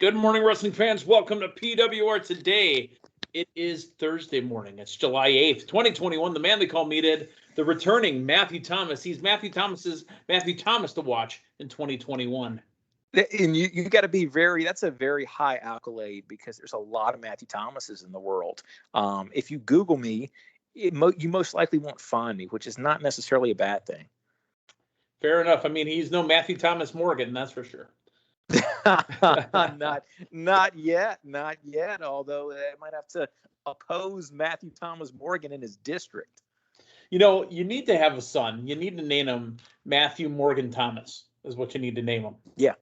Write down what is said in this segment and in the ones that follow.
Good morning, wrestling fans. Welcome to PWR today. It is Thursday morning. It's July 8th, 2021. The man they call Meathead, the returning Matthew Thomas. He's Matthew Thomas to watch in 2021. And you got to be that's a very high accolade because there's a lot of Matthew Thomases in the world. If you Google me, you most likely won't find me, which is not necessarily a bad thing. Fair enough. I mean, he's no Matthew Thomas Morgan, that's for sure. not yet. Although I might have to oppose Matthew Thomas Morgan in his district. You know, you need to have a son. You need to name him Matthew Morgan Thomas. Is what you need to name him. Yeah.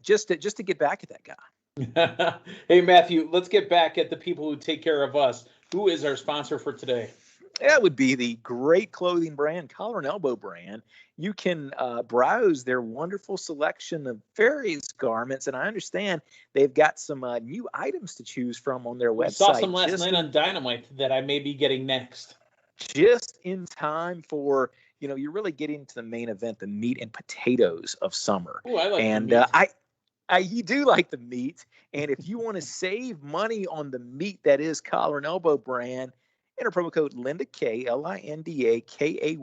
Just to get back at that guy. Hey Matthew, let's get back at the people who take care of us. Who is our sponsor for today? That would be the great clothing brand, Collar and Elbow brand. You can browse their wonderful selection of various garments, and I understand they've got some new items to choose from on their website. I saw some last night on Dynamite that I may be getting next. Just in time for, you're really getting to the main event, the meat and potatoes of summer. Oh, I like and the meat. You do like the meat, and if you want to save money on the meat that is Collar and Elbow brand, enter promo code Linda K, LINDAKAY.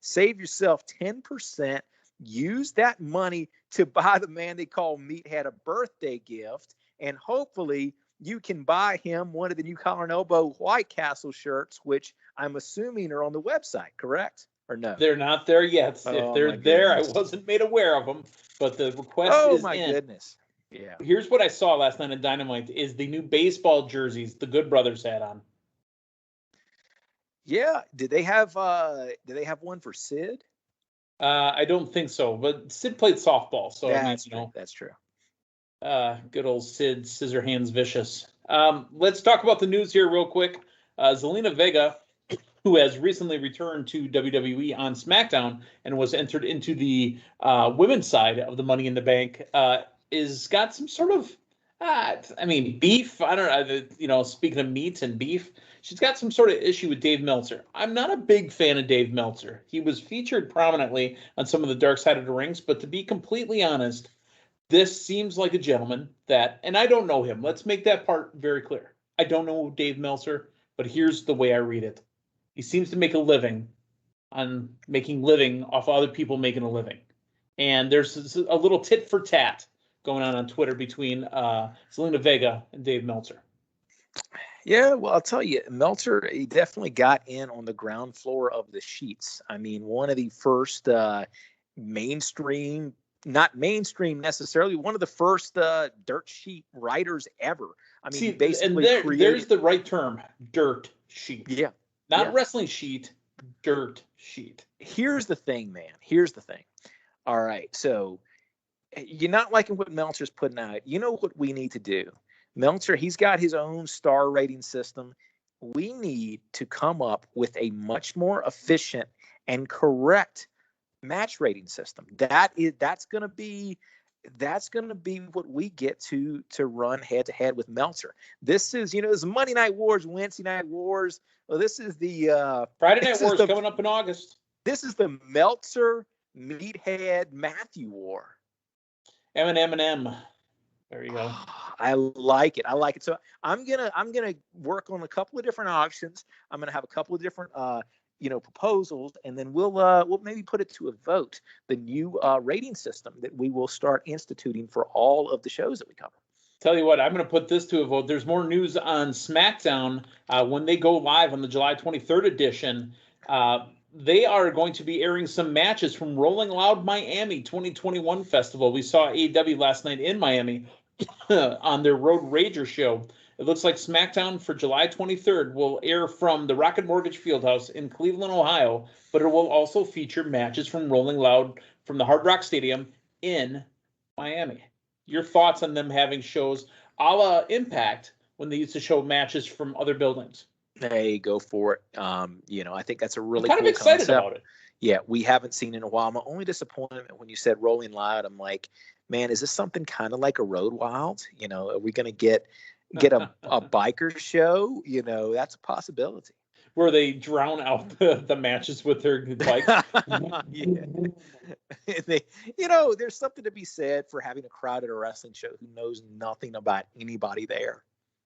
Save yourself 10%. Use that money to buy the man they call Meathead a birthday gift. And hopefully you can buy him one of the new Collar and Elbow White Castle shirts, which I'm assuming are on the website, correct? Or no? They're not there yet. If they're there, I wasn't made aware of them. But the request is in. Oh, my goodness. Yeah. Here's what I saw last night on Dynamite is the new baseball jerseys the Good Brothers had on. Yeah, did they have one for Sid? I don't think so, but Sid played softball, so that's true. Good old Sid, Scissorhands Vicious. Let's talk about the news here real quick. Zelina Vega, who has recently returned to WWE on Smackdown and was entered into the women's side of the Money in the Bank, is got some sort of beef. I don't know. Speaking of meat and beef, she's got some sort of issue with Dave Meltzer. I'm not a big fan of Dave Meltzer. He was featured prominently on some of the Dark Side of the Rings, but to be completely honest, this seems like a gentleman and I don't know him. Let's make that part very clear. I don't know Dave Meltzer, but here's the way I read it. He seems to make a living on making living off other people making a living. And there's a little tit for tat going on Twitter between Zelina Vega and Dave Meltzer. Yeah, well, I'll tell you, Meltzer, he definitely got in on the ground floor of the sheets. I mean, one of the first mainstream, not mainstream necessarily, one of the first dirt sheet writers ever. I mean, he basically there's the right term, dirt sheet. Yeah. Not wrestling sheet, dirt sheet. Here's the thing, man. Here's the thing. All right, so you're not liking what Meltzer's putting out. You know what we need to do? Meltzer, he's got his own star rating system. We need to come up with a much more efficient and correct match rating system. That's going to be what we get to run head to head with Meltzer. This is, this is Monday Night Wars, Wednesday Night Wars. Well, this is the Friday Night Wars coming up in August. This is the Meltzer Meathead Matthew War. M. There you go. I like it. So I'm gonna work on a couple of different options. I'm gonna have a couple of different proposals, and then we'll maybe put it to a vote. The new rating system that we will start instituting for all of the shows that we cover. Tell you what, I'm going to put this to a vote. There's more news on Smackdown when they go live on the July 23rd edition. They are going to be airing some matches from Rolling Loud Miami 2021 Festival. We saw AEW last night in Miami on their Road Rager show. It looks like Smackdown for July 23rd will air from the Rocket Mortgage Fieldhouse in Cleveland, Ohio, but it will also feature matches from Rolling Loud from the Hard Rock Stadium in Miami. Your thoughts on them having shows a la Impact when they used to show matches from other buildings? Hey, go for it. I think that's a really I'm kind cool of excited concept. About it. Yeah, we haven't seen it in a while. My only disappointment when you said Rolling Loud, I'm like, man, is this something kind of like a Road Wild? Are we going to get a biker show? That's a possibility. where they drown out the matches with their bikes. Yeah. There's something to be said for having a crowd at a wrestling show who knows nothing about anybody there.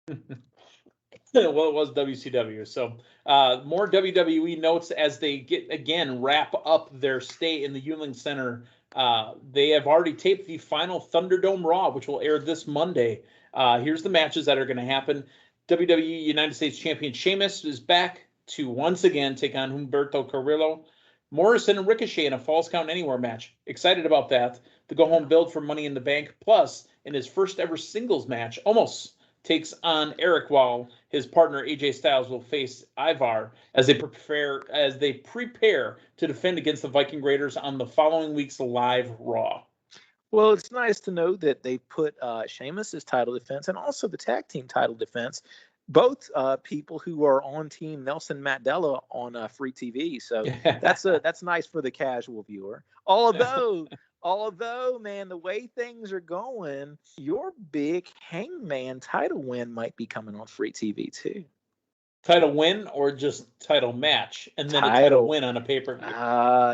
Well, it was WCW. So more WWE notes as they wrap up their stay in the Yuengling Center. They have already taped the final Thunderdome Raw, which will air this Monday. Here's the matches that are going to happen. WWE United States Champion Sheamus is back to once again take on Humberto Carrillo. Morrison and Ricochet in a Falls Count Anywhere match. Excited about that. The go-home build for Money in the Bank. Plus, in his first ever singles match, almost takes on Eric, while his partner AJ Styles will face Ivar as they prepare to defend against the Viking Raiders on the following week's live Raw. Well, it's nice to know that they put Sheamus's title defense and also the tag team title defense, both people who are on Team Nelson Mandela on free TV. So that's nice for the casual viewer. Although, man, the way things are going, your big Hangman title win might be coming on free TV too. Title win or just title match, and then a title win on a pay-per-view?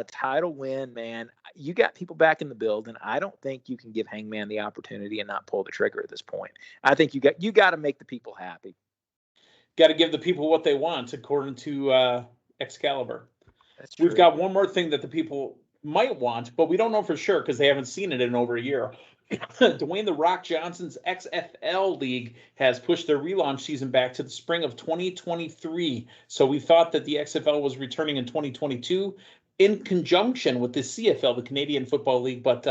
Title win, man. You got people back in the building. I don't think you can give Hangman the opportunity and not pull the trigger at this point. I think you got to make the people happy. Got to give the people what they want, according to Excalibur. That's true. We've got one more thing that the people might want, but we don't know for sure because they haven't seen it in over a year. Dwayne "The Rock" Johnson's XFL League has pushed their relaunch season back to the spring of 2023. So we thought that the XFL was returning in 2022 in conjunction with the CFL, the Canadian Football League, but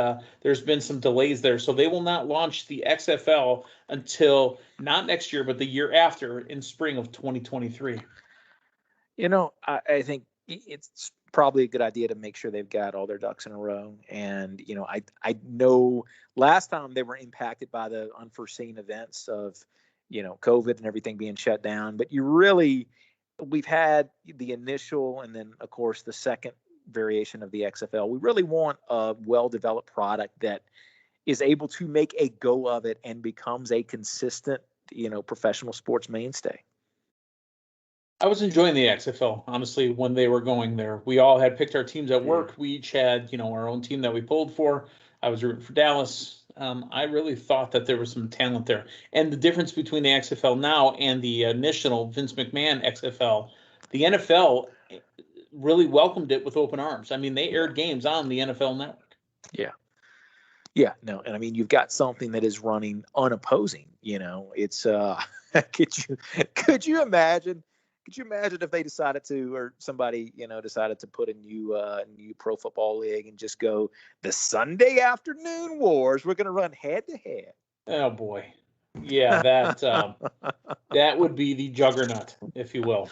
there's been some delays there. So they will not launch the XFL until not next year, but the year after in spring of 2023. I think it's probably a good idea to make sure they've got all their ducks in a row. And, I know last time they were impacted by the unforeseen events of, COVID and everything being shut down. But we've had the initial and then, of course, the second variation of the XFL. We really want a well-developed product that is able to make a go of it and becomes a consistent, professional sports mainstay. I was enjoying the XFL, honestly, when they were going there. We all had picked our teams at work. We each had, our own team that we pulled for. I was rooting for Dallas. I really thought that there was some talent there. And the difference between the XFL now and the initial Vince McMahon XFL, the NFL really welcomed it with open arms. I mean, they aired games on the NFL Network. Yeah. Yeah, no, and I mean, you've got something that is running unopposing. It's could you imagine? Could you imagine if they decided to, or somebody, decided to put a new pro football league and just go the Sunday afternoon wars? We're going to run head to head. Oh boy, yeah, that would be the juggernaut, if you will.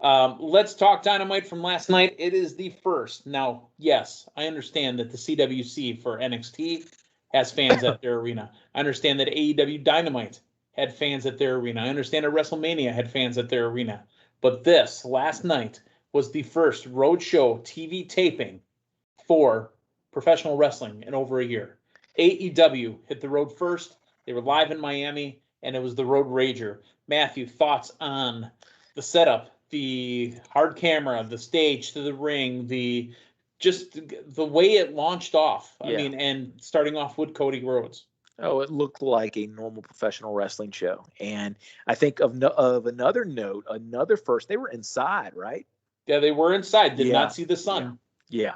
Let's talk Dynamite from last night. It is the first. Now, yes, I understand that the CWC for NXT has fans at their arena. I understand that AEW Dynamite had fans at their arena. I understand that WrestleMania had fans at their arena. But this, last night, was the first roadshow TV taping for professional wrestling in over a year. AEW hit the road first. They were live in Miami, and it was the Road Rager. Matthew, thoughts on the setup, the hard camera, the stage to the ring, the way it launched off. Yeah. I mean, and starting off with Cody Rhodes. Oh, it looked like a normal professional wrestling show. And I think of another note, another first, they were inside, right? Yeah, they were inside. Did not see the sun. Yeah.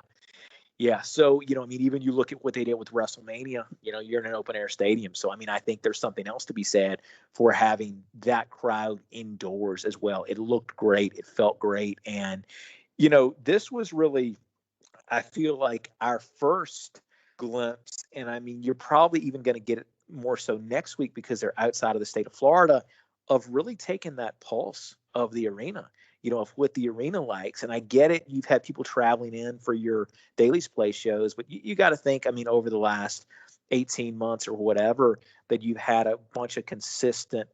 So, even you look at what they did with WrestleMania, you're in an open air stadium. So, I think there's something else to be said for having that crowd indoors as well. It looked great. It felt great. And, this was really, I feel like, our first glimpse, and you're probably even going to get it more so next week because they're outside of the state of Florida, of really taking that pulse of the arena, of what the arena likes. And I get it, you've had people traveling in for your Daily's Place shows, but you got to think, over the last 18 months or whatever, that you've had a bunch of consistent,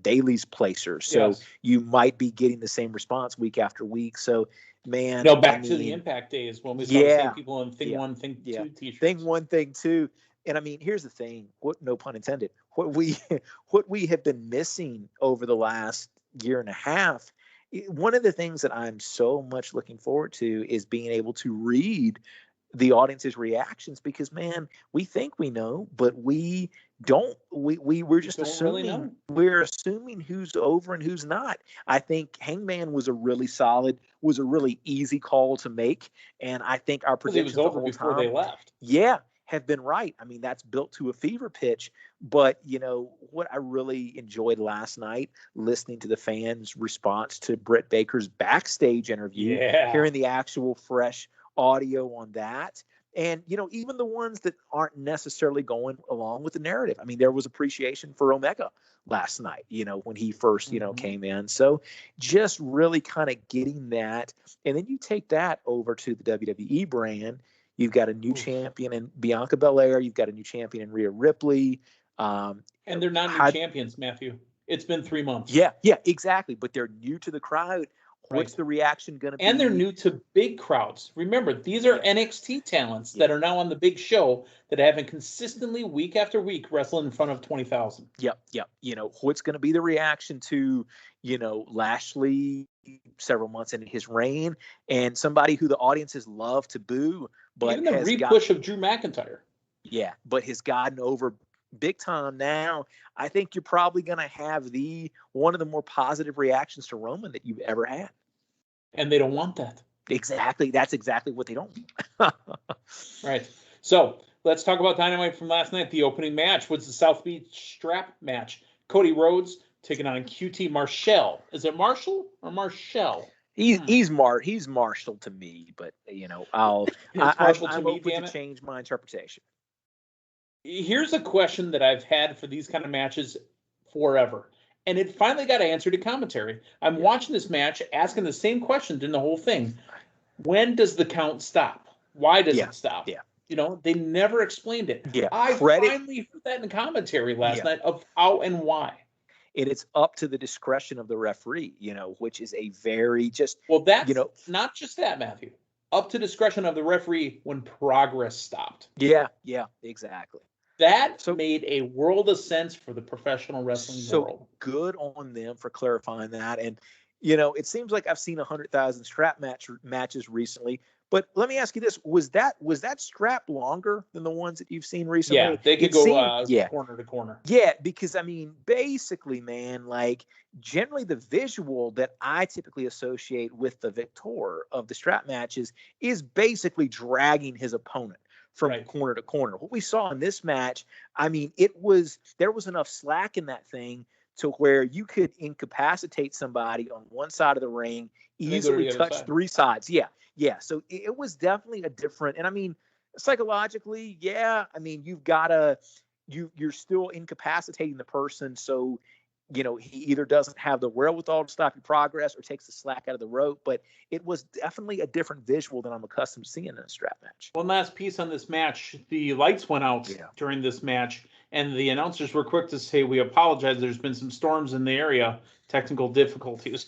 Daily's Placers. So you might be getting the same response week after week. So, man, back to the Impact days when we saw the same people in Thing 1, Thing 2 t-shirts. Thing 1, Thing 2. And here's the thing, no pun intended, what we have been missing over the last year and a half one of the things that I'm so much looking forward to is being able to read the audience's reactions, because man, we think we know, but we don't. We're just assuming. Really, we're assuming who's over and who's not. I think Hangman was a really easy call to make, and I think our predictions was over before they left. Yeah, have been right. I mean, that's built to a fever pitch. But what I really enjoyed last night, listening to the fans' response to Britt Baker's backstage interview, hearing the actual fresh audio on that, and even the ones that aren't necessarily going along with the narrative. I mean, there was appreciation for Omega last night, when he first came in. So just really kind of getting that, and then you take that over to the WWE brand. You've got a new champion in Bianca Belair. You've got a new champion in Rhea Ripley. And they're not new champions, Matthew. It's been 3 months. Yeah, exactly. But they're new to the crowd. What's the reaction going to be? And they're new to big crowds. Remember, these are NXT talents that are now on the big show that haven't consistently week after week wrestled in front of 20,000. Yep. What's going to be the reaction to, Lashley several months into his reign, and somebody who the audiences love to boo, but even the re-push of Drew McIntyre. Yeah, but has gotten over big time now. I think you're probably going to have one of the more positive reactions to Roman that you've ever had. And they don't want that. Exactly. That's exactly what they don't want. Right. So let's talk about Dynamite from last night. The opening match was the South Beach strap match. Cody Rhodes taking on QT Marshall. Is it Marshall or Marshall? He's Marshall to me, but I'm open to change my interpretation. Here's a question that I've had for these kind of matches forever, and it finally got answered in commentary. I'm watching this match, asking the same question during the whole thing. When does the count stop? Why does it stop? Yeah. They never explained it. Yeah. I finally heard that in commentary last night of how and why. And it's up to the discretion of the referee, which is a very not just that, Matthew. Up to discretion of the referee when progress stopped. Yeah, exactly. That made a world of sense for the professional wrestling world. So good on them for clarifying that. And, it seems like I've seen 100,000 strap matches recently. But let me ask you this: was that strap longer than the ones that you've seen recently? Yeah, they could go corner to corner. Yeah, because basically, man, like generally the visual that I typically associate with the victor of the strap matches is basically dragging his opponent from corner to corner. What we saw in this match, there was enough slack in that thing to where you could incapacitate somebody on one side of the ring, easily touch three sides. Yeah. So it was definitely a different, and psychologically, you've got you're still incapacitating the person. So, he either doesn't have the wherewithal to stop your progress or takes the slack out of the rope. But it was definitely a different visual than I'm accustomed to seeing in a strap match. One last piece on this match. The lights went out during this match, and the announcers were quick to say, "We apologize. There's been some storms in the area, technical difficulties."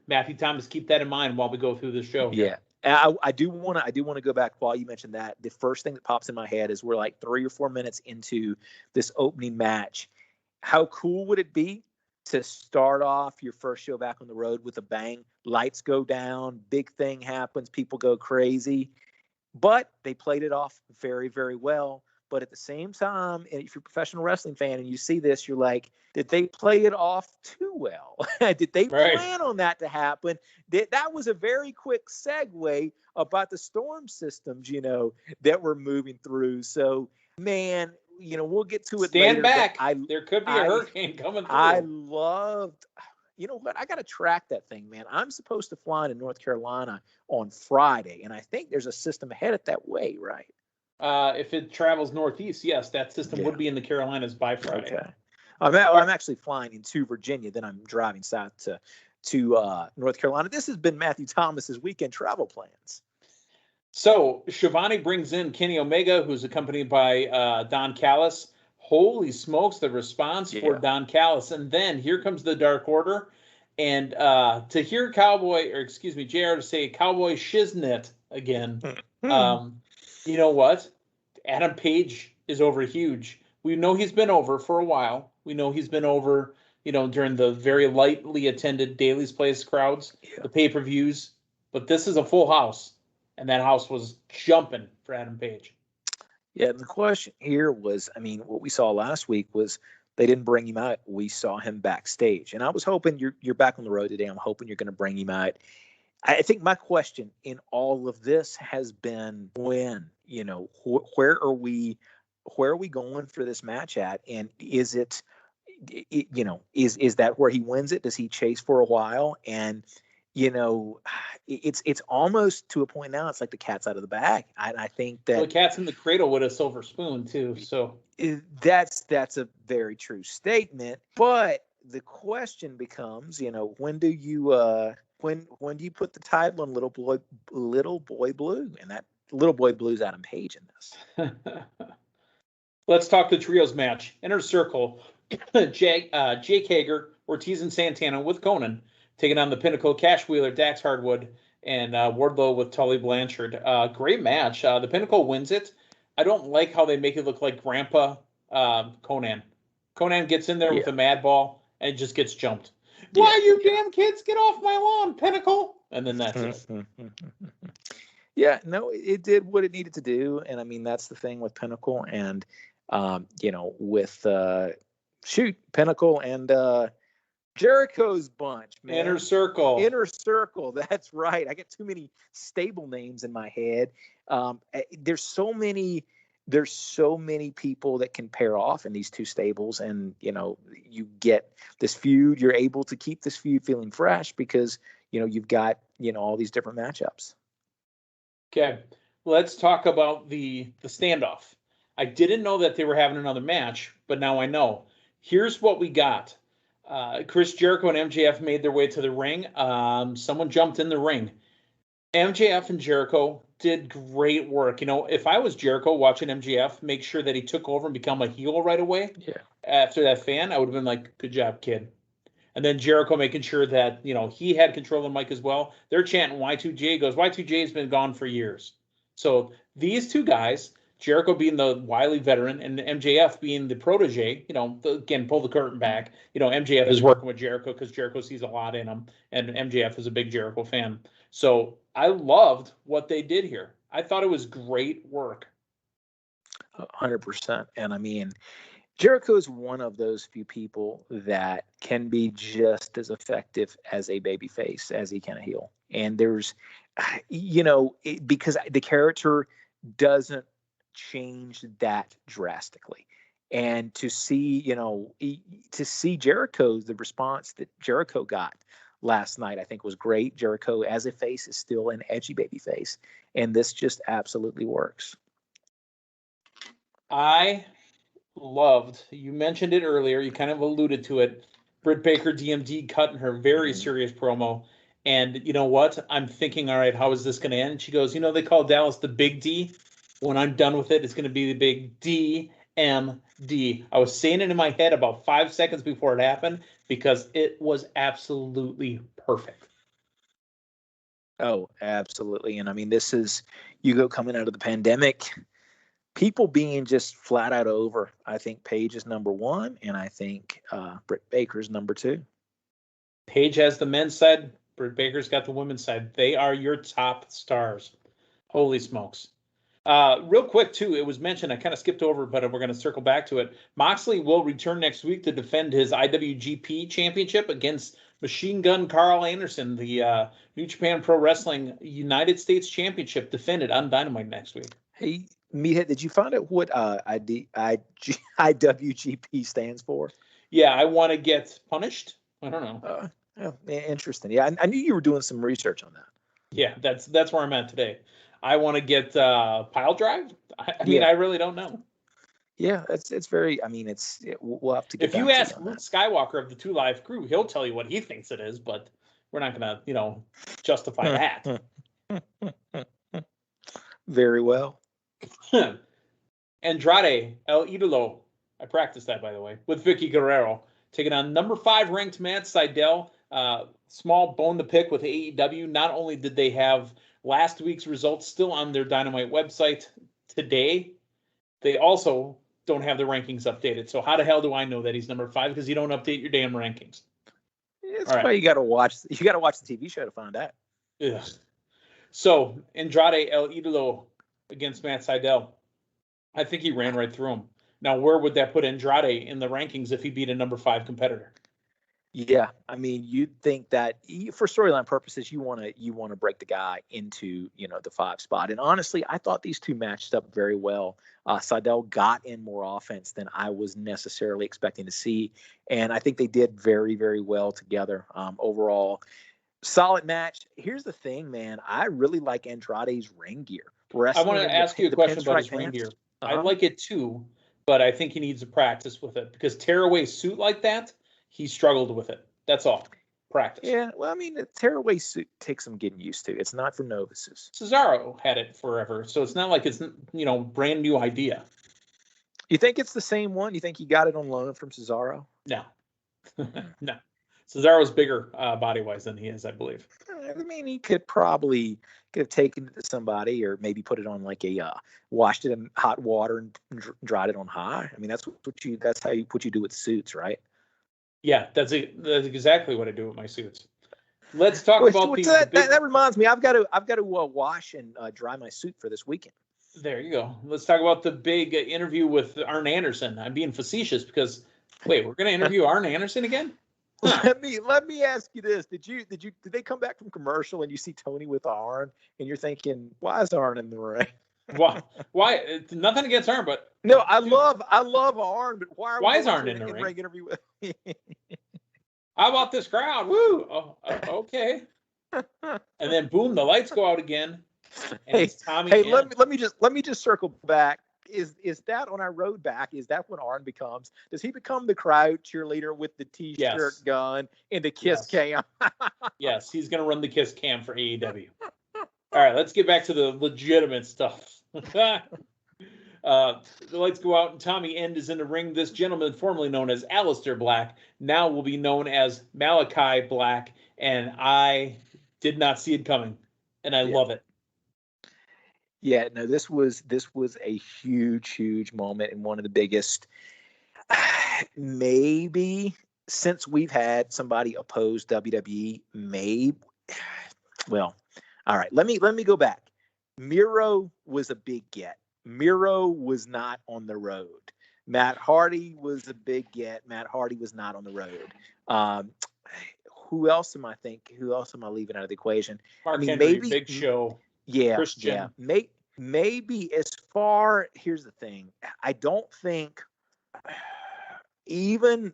Matthew Thomas, keep that in mind while we go through this show. Yeah. I do want to go back while you mentioned that. The first thing that pops in my head is we're like 3 or 4 minutes into this opening match. How cool would it be to start off your first show back on the road with a bang? Lights go down, big thing happens, people go crazy. But they played it off very, very well. But at the same time, if you're a professional wrestling fan and you see this, you're like, did they play it off too well? Did they plan on that to happen? That was a very quick segue about the storm systems, that we're moving through. So, man, we'll get to it later. Stand back. There could be a hurricane coming through. I loved, what? I got to track that thing, man. I'm supposed to fly to North Carolina on Friday, and I think there's a system headed that way, right? If it travels northeast, yes, that system would be in the Carolinas by Friday. Okay. I'm actually flying into Virginia, then I'm driving south to North Carolina. This has been Matthew Thomas's weekend travel plans. So Shivani brings in Kenny Omega, who's accompanied by Don Callis. Holy smokes, the response for Don Callis. And then here comes the Dark Order. And to hear JR to say Cowboy Shiznit again, you know what? Adam Page is over huge. We know he's been over for a while. We know he's been over during the very lightly attended Daily's Place crowds, the pay-per-views. But this is a full house, and that house was jumping for Adam Page. Yeah, and the question here was, what we saw last week was they didn't bring him out. We saw him backstage. And I was hoping you're back on the road today. I'm hoping you're going to bring him out. I think my question in all of this has been when, where are we going for this match at? And is it is that where he wins it? Does he chase for a while? And, it's almost to a point now, it's like the cat's out of the bag. I think that the cat's in the cradle with a silver spoon too. So that's a very true statement. But the question becomes, when do you when do you put the title on Little Boy Blue? And that Little Boy Blue's Adam Page in this. Let's talk the trios match. Inner Circle, Jake Hager, Ortiz and Santana with Conan, taking on the Pinnacle, Cash Wheeler, Dax Hardwood, and Wardlow with Tully Blanchard. Great match. The Pinnacle wins it. I don't like how they make it look like Grandpa Conan. Conan gets in there with a mad ball and just gets jumped. Why, you damn kids, get off my lawn, Pinnacle! And then that's it. Yeah, no, it did what it needed to do. And that's the thing with Pinnacle and, with Pinnacle and Jericho's bunch, man. Inner Circle. That's right. I get too many stable names in my head. There's so many people that can pair off in these two stables, and you get this feud. You're able to keep this feud feeling fresh because you've got all these different matchups. Okay, let's talk about the standoff. I didn't know that they were having another match, but now I know. Here's what we got. Chris Jericho and MJF made their way to the ring. Someone jumped in the ring. MJF and Jericho did great work. If I was Jericho watching MJF make sure that he took over and become a heel right away after that fan, I would have been like, good job, kid. And then Jericho making sure that, he had control of the mic as well. They're chanting Y2J. Goes, Y2J's been gone for years. So these two guys, Jericho being the wily veteran and MJF being the protege, again, pull the curtain back. MJF is working with Jericho because Jericho sees a lot in him, and MJF is a big Jericho fan. So I loved what they did here. I thought it was great work. 100%. And Jericho is one of those few people that can be just as effective as a babyface as he can a heel. And there's, because the character doesn't change that drastically. And to see Jericho, the response that Jericho got last night, I think was great. Jericho as a face is still an edgy baby face, and this just absolutely works. I loved, you mentioned it earlier, you kind of alluded to it, Britt Baker DMD cutting her very serious promo. And you know what? I'm thinking, all right, how is this going to end? She goes, they call Dallas the Big D. When I'm done with it, it's going to be the big DMD. I was saying it in my head about 5 seconds before it happened because it was absolutely perfect. Oh, absolutely. And this is, you go coming out of the pandemic, people being just flat out over. I think Paige is number one, and I think Britt Baker's number two. Paige has the men's side. Britt Baker's got the women's side. They are your top stars. Holy smokes. Real quick, too, it was mentioned, I kind of skipped over, but we're going to circle back to it. Moxley will return next week to defend his IWGP championship against Machine Gun Carl Anderson, the New Japan Pro Wrestling United States Championship, defended on Dynamite next week. Hey, Meathead, did you find out what IWGP stands for? Yeah, I want to get punished. I don't know. Interesting. Yeah, I knew you were doing some research on that. Yeah, that's where I'm at today. I want to get pile drive. I mean, I really don't know. Yeah, it's very. We'll have to get. If you ask Luke Skywalker of the 2 Live Crew, he'll tell you what he thinks it is, but we're not going to, justify that. Very well. Andrade El Idolo, I practiced that, by the way, with Vicky Guerrero, taking on number 5 ranked Matt Sydal. Small bone to pick with AEW. Not only did they have last week's results still on their Dynamite website today, they also don't have the rankings updated. So how the hell do I know that he's number 5? Because you don't update your damn rankings. That's why you got to watch. You got to watch the TV show to find out. Ugh. So Andrade El Idolo against Matt Sydal. I think he ran right through him. Now, where would that put Andrade in the rankings if he beat a number 5 competitor? Yeah, I mean, you'd think that for storyline purposes, you want to break the guy into the 5 spot. And honestly, I thought these two matched up very well. Sydal got in more offense than I was necessarily expecting to see, and I think they did very, very well together. Overall, solid match. Here's the thing, man. I really like Andrade's ring gear. I want to ask you a question about his ring gear. I like it too, but I think he needs to practice with it because tearaway suit like that. He struggled with it. That's all. Practice. Yeah, well, I mean, the tearaway suit takes some getting used to. It's not for novices. Cesaro had it forever, so it's not like it's brand new idea. You think it's the same one? You think he got it on loan from Cesaro? No, no. Cesaro's bigger body wise than he is, I believe. I mean, he could have taken it to somebody, or maybe put it on like washed it in hot water and dried it on high. I mean, that's how you do with suits, right? Yeah, that's exactly what I do with my suits. Let's talk about that reminds me, I've got to wash and dry my suit for this weekend. There you go. Let's talk about the big interview with Arn Anderson. I'm being facetious because we're going to interview Arn Anderson again? Huh. Let me ask you this: Did they come back from commercial and you see Tony with Arn and you're thinking, why is Arn in the ring? Why? Nothing against Arn, but no, I love Arn, but why is Arn in the ring? Interview with me? How about this crowd? Woo! Oh, okay. And then boom, the lights go out again. And it's Tommy. Hey, let me just circle back. Is that on our road back? Is that when Arn becomes? Does he become the crowd cheerleader with the T-shirt, gun, and the kiss cam? Yes, he's gonna run the kiss cam for AEW. All right, let's get back to the legitimate stuff. The lights go out and Tommy End is in the ring. This gentleman, formerly known as Alesiter Black, now will be known as Malachi Black, and I did not see it coming, and I love it. Yeah, no, this was a huge moment and one of the biggest, maybe since we've had somebody oppose WWE. Maybe, well, all right. Let me go back. Miro was a big get. Miro was not on the road. Matt Hardy was a big get. Matt Hardy was not on the road. Who else am I leaving out of the equation? Mark Henry, maybe Big Show. Yeah, Christian. Yeah. Maybe as far. Here's the thing. I don't think even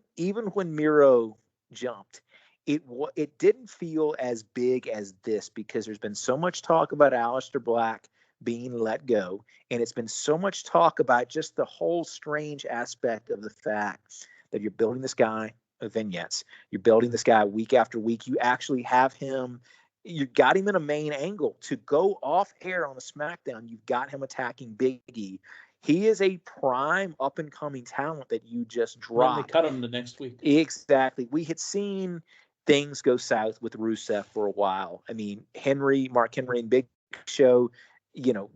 when Miro jumped, it didn't feel as big as this because there's been so much talk about Aleister Black being let go, and it's been so much talk about just the whole strange aspect of the fact that you're building this guy vignettes. You're building this guy week after week. You actually have him. You got him in a main angle to go off air on the SmackDown. You've got him attacking Big E. He is a prime up and coming talent that you just dropped. When they cut him the next week. Exactly. We had seen things go south with Rusev for a while. I mean, Mark Henry and Big Show,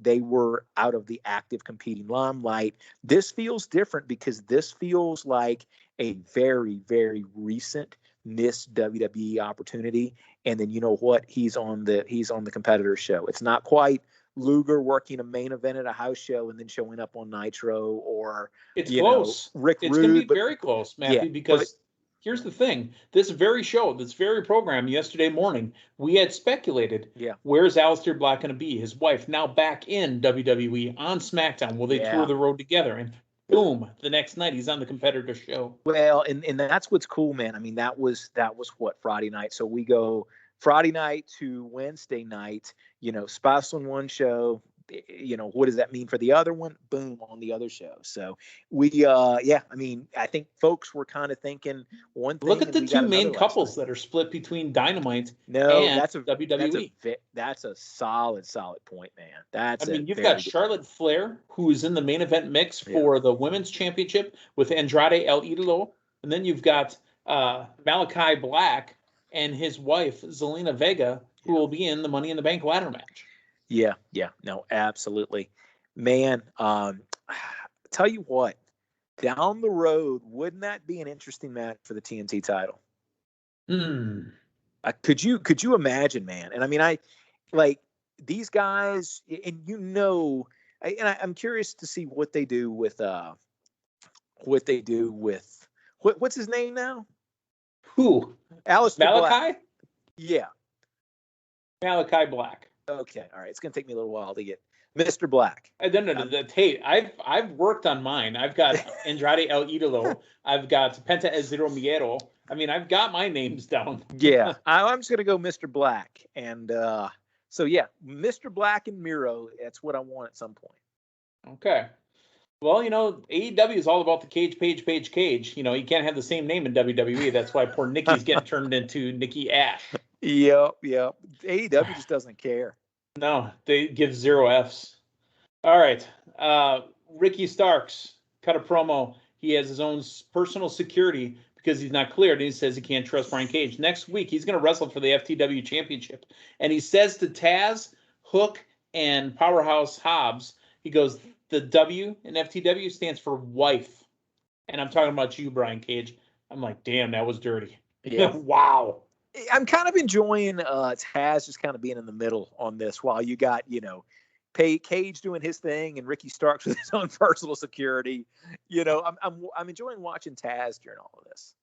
they were out of the active competing limelight. This feels different because this feels like a very, very recent missed WWE opportunity. And then you know what? He's on the competitor show. It's not quite Luger working a main event at a house show and then showing up on Nitro, or it's close. Rick Rude. It's going to be very close, Matthew, because here's the thing. This very show, this very program yesterday morning, we had speculated, where's Aleister Black going to be? His wife now back in WWE on SmackDown. Will they tour the road together? And boom, the next night he's on the competitor show. Well, and that's what's cool, man. I mean, that was what, Friday night. So we go Friday night to Wednesday night, spouse on one show, what does that mean for the other one? Boom, on the other show. So we, I mean, I think folks were kind of thinking one thing. Look at the two main couples that are split between Dynamite and that's WWE. That's a solid point, man. You've got Charlotte Flair, who is in the main event mix for the Women's Championship with Andrade El Idolo. And then you've got Malachi Black and his wife, Zelina Vega, who will be in the Money in the Bank ladder match. Yeah, no, absolutely, man. Tell you what, down the road, wouldn't that be an interesting match for the TNT title? Could you imagine, man? And I mean, I like these guys, and I'm curious to see what they do with what's his name now? Who? Alesiter Malachi? Black. Yeah. Malachi Black. Okay. All right. It's gonna take me a little while to get Mr. Black. Hey, I've worked on mine. I've got Andrade El Idolo. I've got Penta Alesiter Miedo. I mean, I've got my names down. Yeah. I'm just gonna go Mr. Black, and so yeah, Mr. Black and Miro. That's what I want at some point. Okay. Well, AEW is all about the cage. You can't have the same name in WWE. That's why poor Nikki's getting turned into Nikki Ash. Yep. AEW just doesn't care. No, they give 0 Fs. All right. Ricky Starks cut a promo. He has his own personal security because he's not cleared, and he says he can't trust Brian Cage. Next week, he's going to wrestle for the FTW Championship. And he says to Taz, Hook, and Powerhouse Hobbs, he goes, the W in FTW stands for wife. And I'm talking about you, Brian Cage. I'm like, damn, that was dirty. Yeah. Wow. I'm kind of enjoying Taz just kind of being in the middle on this while you got, Cage doing his thing and Ricky Starks with his own personal security. I'm enjoying watching Taz during all of this.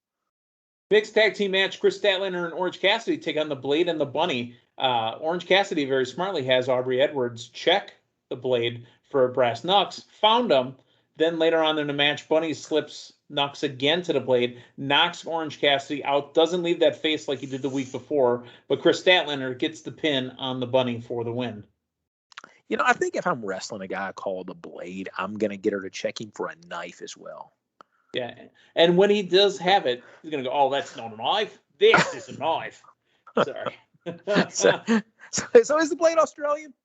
Mixed tag team match, Chris Statlander and Orange Cassidy take on the Blade and the Bunny. Orange Cassidy very smartly has Aubrey Edwards check the Blade for brass knucks, found him. Then later on in the match, Bunny slips Nux again to the Blade, knocks Orange Cassidy out, doesn't leave that face like he did the week before, but Chris Statlander gets the pin on the Bunny for the win. I think if I'm wrestling a guy called the Blade, I'm going to get her to check him for a knife as well. Yeah, and when he does have it, he's going to go, oh, that's not a knife. This is a knife. Sorry. So is the Blade Australian?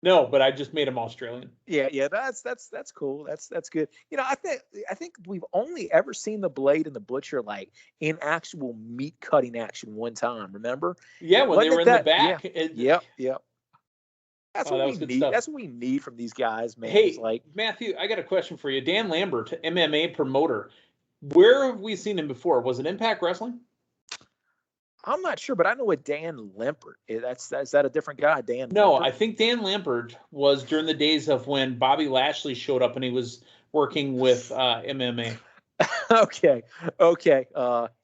No, but I just made him Australian. Yeah, that's cool. That's good. I think we've only ever seen the Blade and the Butcher like in actual meat cutting action one time. Remember? Yeah, when they were in the back. Yeah. Yep. That's what we need. Stuff. That's what we need from these guys, man. Hey, Matthew, I got a question for you. Dan Lambert, MMA promoter. Where have we seen him before? Was it Impact Wrestling? I'm not sure, but I know a Dan Lambert. Is that a different guy, Dan? No, Lambert? I think Dan Lambert was during the days of when Bobby Lashley showed up and he was working with MMA. Okay.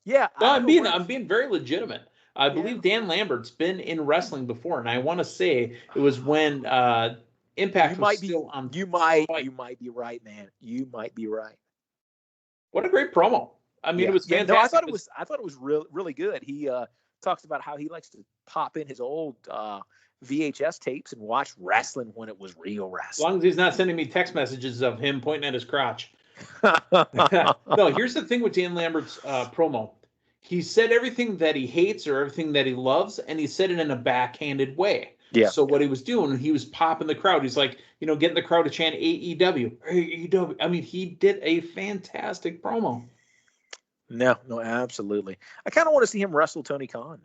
Yeah. No, I'm being very legitimate. I believe Dan Lambert's been in wrestling before, and I want to say it was when Impact was still on. You might be right, man. You might be right. What a great promo! I mean, it was fantastic. No, I thought it was really good. He talks about how he likes to pop in his old VHS tapes and watch wrestling when it was real wrestling. As long as he's not sending me text messages of him pointing at his crotch. No, here's the thing with Dan Lambert's promo. He said everything that he hates or everything that he loves, and he said it in a backhanded way. Yeah. So what he was doing, he was popping the crowd. He's like, getting the crowd to chant AEW. AEW. I mean, he did a fantastic promo. No, absolutely. I kind of want to see him wrestle Tony Khan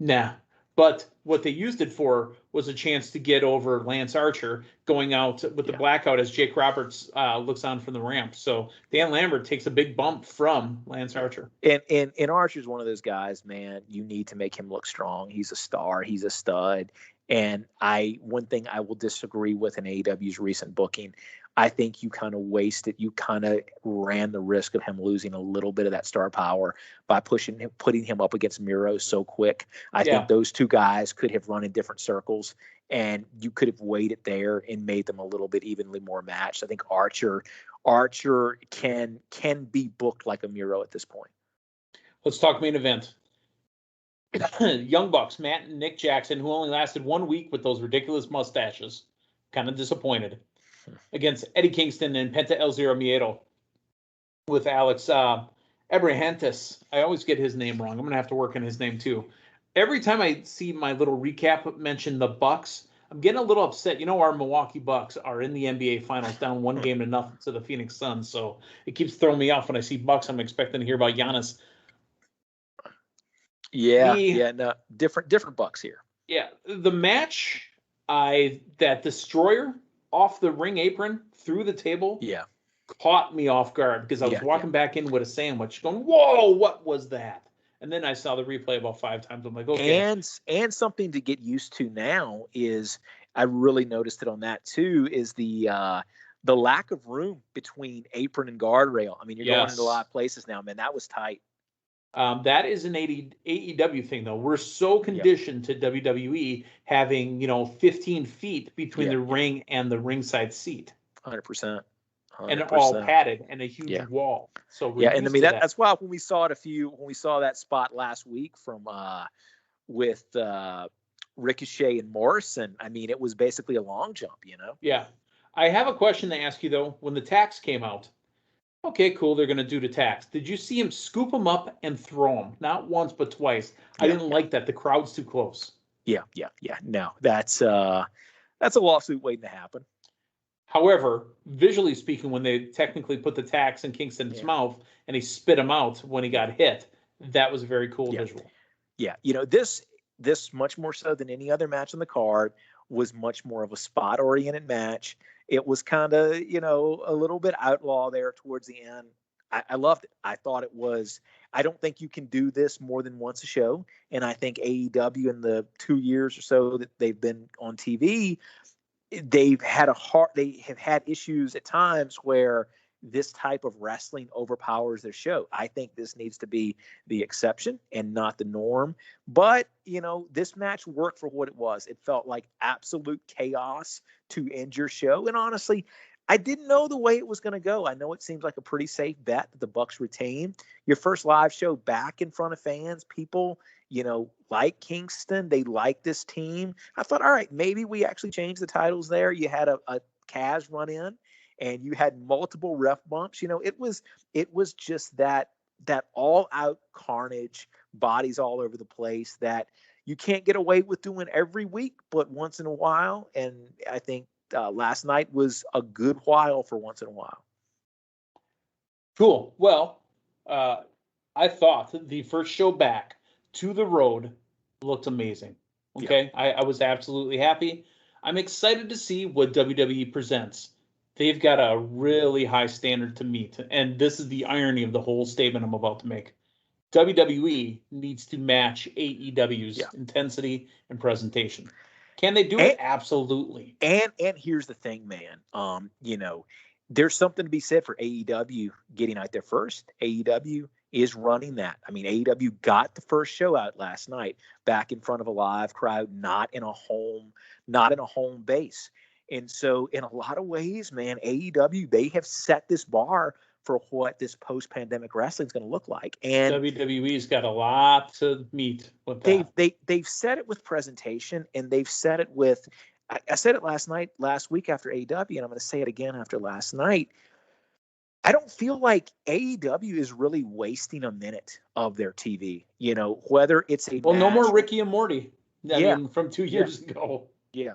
now. Nah. But what they used it for was a chance to get over Lance Archer going out with the blackout as Jake Roberts looks on from the ramp. So Dan Lambert takes a big bump from Lance Archer. And Archer's one of those guys, man, you need to make him look strong. He's a star. He's a stud. And one thing I will disagree with in AEW's recent booking, I think you kind of wasted. You kind of ran the risk of him losing a little bit of that star power by putting him up against Miro so quick. I think those two guys could have run in different circles, and you could have waited there and made them a little bit evenly more matched. I think Archer can be booked like a Miro at this point. Let's talk main event. Young Bucks, Matt and Nick Jackson, who only lasted 1 week with those ridiculous mustaches, kind of disappointed, against Eddie Kingston and Penta El Zero Miedo with Alex Abrahantes. I always get his name wrong. I'm going to have to work on his name too. Every time I see my little recap mention the Bucks, I'm getting a little upset. Our Milwaukee Bucks are in the NBA Finals down 1-0 to the Phoenix Suns, so it keeps throwing me off when I see Bucks. I'm expecting to hear about Giannis. No, different Bucks here. Yeah, the match, that Destroyer off the ring apron through the table. Yeah, caught me off guard because I was Yeah, walking back in with a sandwich going, whoa, what was that? And then I saw the replay about 5 times. I'm like, okay. And something to get used to now is, I really noticed it on that too, is the lack of room between apron and guardrail. I mean, you're going into a lot of places now, man. That was tight. That is an AEW thing, though. We're so conditioned to WWE having, 15 feet between the ring and the ringside seat. 100%. And all padded and a huge wall. So and I mean that's why when we saw that spot last week from with Ricochet and Morrison, I mean it was basically a long jump, Yeah. I have a question to ask you though. When the tax came out, okay, cool, they're gonna do the tax. Did you see him scoop him up and throw him? Not once but twice. I didn't like that. The crowd's too close. Yeah. No, that's a lawsuit waiting to happen. However, visually speaking, when they technically put the tax in Kingston's mouth and he spit him out when he got hit, that was a very cool visual. Yeah, this much more so than any other match on the card was much more of a spot-oriented match. It was kind of, a little bit outlaw there towards the end. I loved it. I thought it was. I don't think you can do this more than once a show, and I think AEW in the 2 years or so that they've been on TV, they have had issues at times where this type of wrestling overpowers their show. I think this needs to be the exception and not the norm. But, this match worked for what it was. It felt like absolute chaos to end your show. And honestly, I didn't know the way it was going to go. I know it seems like a pretty safe bet that the Bucks retain. Your first live show back in front of fans, people, like Kingston, they like this team. I thought, all right, maybe we actually change the titles there. You had a Kaz run in, and you had multiple ref bumps. It was just that all out carnage, bodies all over the place that you can't get away with doing every week, but once in a while. And I think last night was a good while for once in a while. Cool. Well, I thought the first show back to the road looked amazing. Okay. Yeah. I was absolutely happy. I'm excited to see what WWE presents. They've got a really high standard to meet. And this is the irony of the whole statement I'm about to make. WWE needs to match AEW's intensity and presentation. Can they do it? Absolutely. And here's the thing, man. There's something to be said for AEW getting out there first. AEW is running that. I mean, AEW got the first show out last night back in front of a live crowd, not in a home base. And so in a lot of ways, man, AEW, they have set this bar for what this post-pandemic wrestling is going to look like. And WWE's got a lot to meet with that. They've said it with presentation, and they've said it with, I said it last week after AEW, and I'm going to say it again after last night. I don't feel like AEW is really wasting a minute of their TV, whether it's a no more Ricky and Morty. I mean, from 2 years ago. Yeah.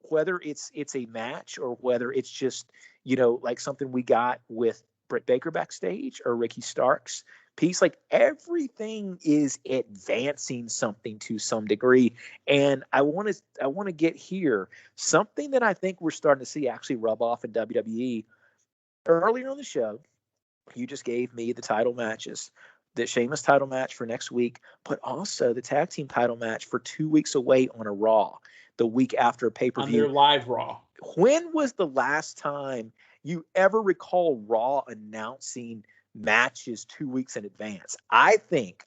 Whether it's a match or whether it's just, like something we got with Britt Baker backstage or Ricky Stark's piece, like everything is advancing something to some degree. And I want to get here something that I think we're starting to see actually rub off in WWE. Earlier on the show, you just gave me the title matches, the Sheamus title match for next week, but also the tag team title match for 2 weeks away on a Raw, the week after a pay-per-view. On their live Raw. When was the last time you ever recall Raw announcing matches 2 weeks in advance? I think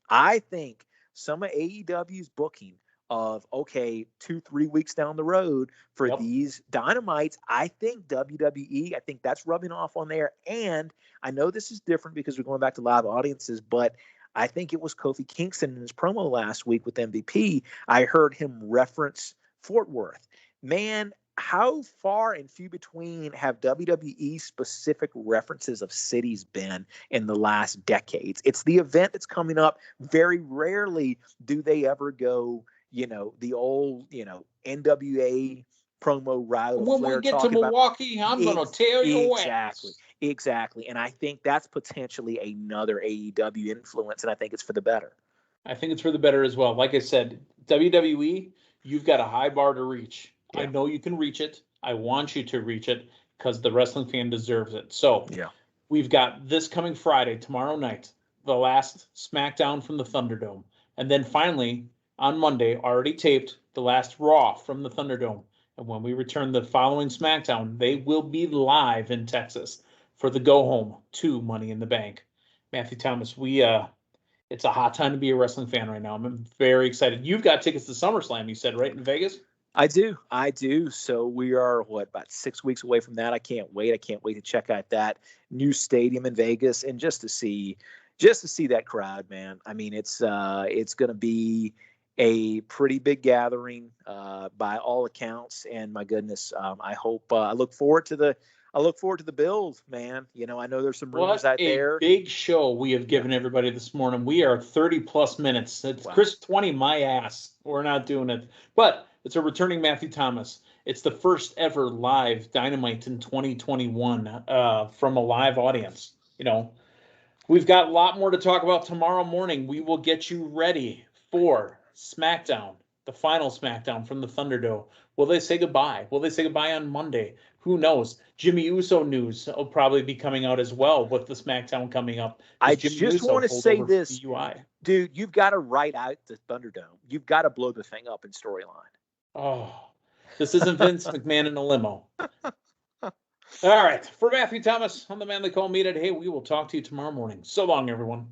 some of AEW's booking of, 2-3 weeks down the road for these Dynamites, I think WWE, I think that's rubbing off on there. And I know this is different because we're going back to live audiences, but I think it was Kofi Kingston in his promo last week with MVP. I heard him reference Fort Worth. Man, how far and few between have WWE specific references of cities been in the last decades? It's the event that's coming up. Very rarely do they ever go, the old, NWA promo route. When we get to Milwaukee, I'm going to tear your ass. Exactly. And I think that's potentially another AEW influence, and I think it's for the better. I think it's for the better as well. Like I said, WWE, you've got a high bar to reach. Yeah. I know you can reach it. I want you to reach it because the wrestling fan deserves it. So we've got this coming Friday, tomorrow night, the last SmackDown from the Thunderdome. And then finally, on Monday, already taped, the last Raw from the Thunderdome. And when we return the following SmackDown, they will be live in Texas for the go-home to Money in the Bank. Matthew Thomas, it's a hot time to be a wrestling fan right now. I'm very excited. You've got tickets to SummerSlam, you said, right, in Vegas? I do. So we are about 6 weeks away from that. I can't wait to check out that new stadium in Vegas and just to see that crowd, man. I mean, it's going to be a pretty big gathering by all accounts, and my goodness, I look forward to the build, man. You know, I know there's some rumors out there. What a big show we have given everybody this morning. We are 30 plus minutes. It's wow. Chris 20, my ass. We're not doing it, but it's a returning Matthew Thomas. It's the first ever live Dynamite in 2021 from a live audience. You know, we've got a lot more to talk about tomorrow morning. We will get you ready for SmackDown, the final SmackDown from the Thunderdome. Will they say goodbye? Will they say goodbye on Monday? Who knows? Jimmy Uso news will probably be coming out as well with the SmackDown coming up. I just want to say this, dude, you've got to write out the Thunderdome. You've got to blow the thing up in storyline. Oh, this isn't Vince McMahon in a limo. All right. For Matthew Thomas on the Man They Call Meathead, hey, we will talk to you tomorrow morning. So long, everyone.